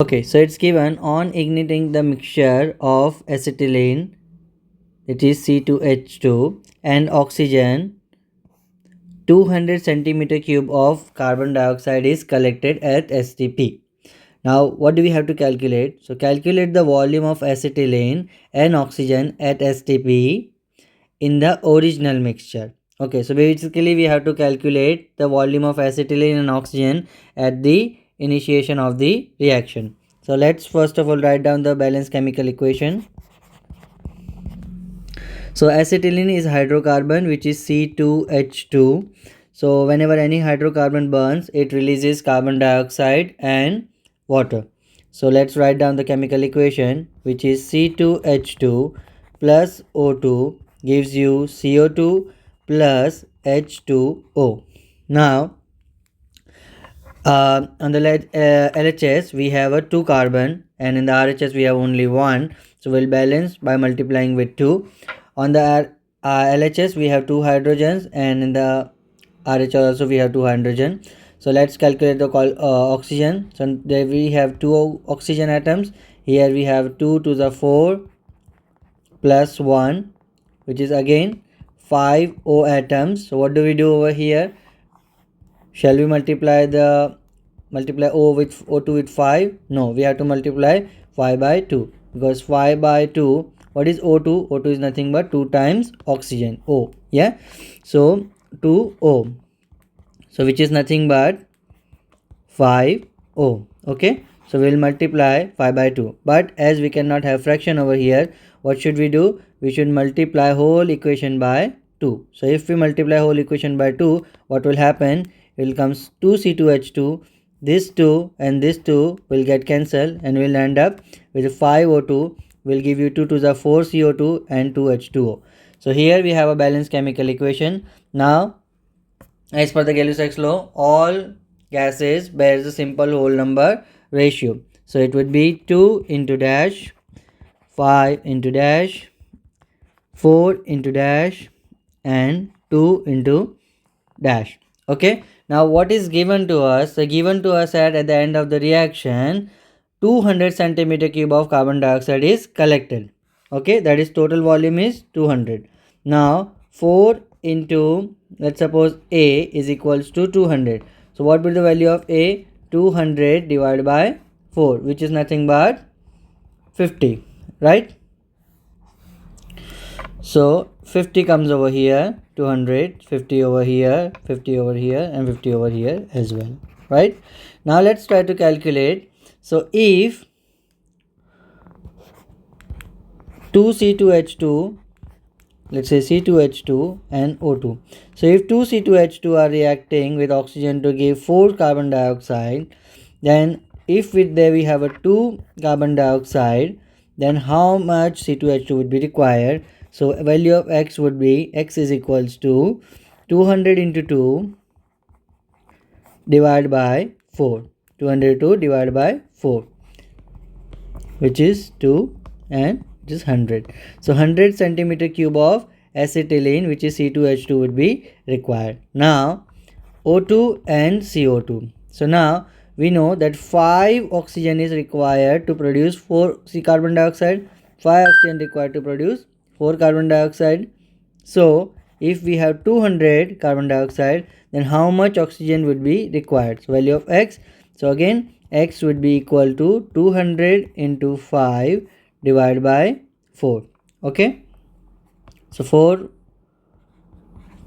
Okay, so it's given on igniting the mixture of acetylene, it is C2H2, and oxygen, 200 centimeter cube of carbon dioxide is collected at s.t.p. Now, what do we have to calculate? So, calculate the volume of acetylene and oxygen at s.t.p. in the original mixture. Okay, so basically we have to calculate the volume of acetylene and oxygen at the initiation of the reaction. So let's first of all write down the balanced chemical equation. So acetylene is hydrocarbon, which is C2H2. So whenever any hydrocarbon burns, it releases carbon dioxide and water. So let's write down the chemical equation, which is C2H2 plus O2 gives you CO2 plus H2O. Now on the LHS we have a 2 carbon, and in the RHS we have only 1, so we'll balance by multiplying with 2. On the LHS we have 2 hydrogens, and in the RHS also we have 2 hydrogen. So let's calculate the oxygen. So there we have 2 oxygen atoms. Here we have 2 to the 4 plus 1, which is again 5 O atoms. So what do we do over here? Shall we multiply O with O2 with 5? No, we have to multiply 5 by 2, because 5 by 2, what is O2? O2 is nothing but 2 times oxygen, O. Yeah, so 2O, so which is nothing but 5O. Okay, so we'll multiply 5 by 2, but as we cannot have fraction over here, what should we do? We should multiply whole equation by 2. So if we multiply whole equation by 2, what will happen? It will comes 2C2H2, this 2 and this 2 will get cancelled, and we'll end up with 5O2, will give you 2 to the 4 CO2 and 2 H2O. So here we have a balanced chemical equation. Now as per the Lussac law, all gases bears a simple whole number ratio. So it would be 2 into dash, 5 into dash, 4 into dash, and 2 into dash. Okay, now what is given to us? Given to us at the end of the reaction, 200 centimeter cube of carbon dioxide is collected. Okay, that is total volume is 200. Now 4 into, let's suppose A is equals to 200. So what will be the value of A? 200 divided by 4, which is nothing but 50, right? So 50 comes over here, 200, 50 over here, 50 over here, and 50 over here as well, right? Now let's try to calculate. So if 2C2H2, let's say C2H2 and O2. So if 2C2H2 are reacting with oxygen to give 4 carbon dioxide, then if with there we have a 2 carbon dioxide, then how much C2H2 would be required? So value of X would be, X is equals to 200 into 2 divided by 4. 202 divided by 4, which is 2, and it is 100. So 100 centimeter cube of acetylene, which is C2H2, would be required. Now O2 and CO2. So now we know that 5 oxygen is required to produce 4 carbon dioxide. 5 oxygen required to produce 4 carbon dioxide. So if we have 200 carbon dioxide, then how much oxygen would be required? So value of X. So again X would be equal to 200 into 5 divided by 4. Okay, so 4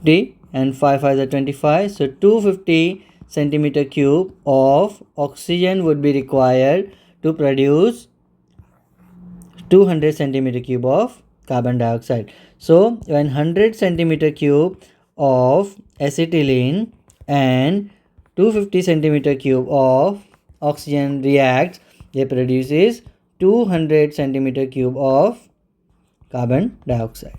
D and 5 5 is 25. So 250 centimeter cube of oxygen would be required to produce 200 centimeter cube of carbon dioxide. So when 100 centimeter cube of acetylene and 250 centimeter cube of oxygen reacts, they produces 200 centimeter cube of carbon dioxide.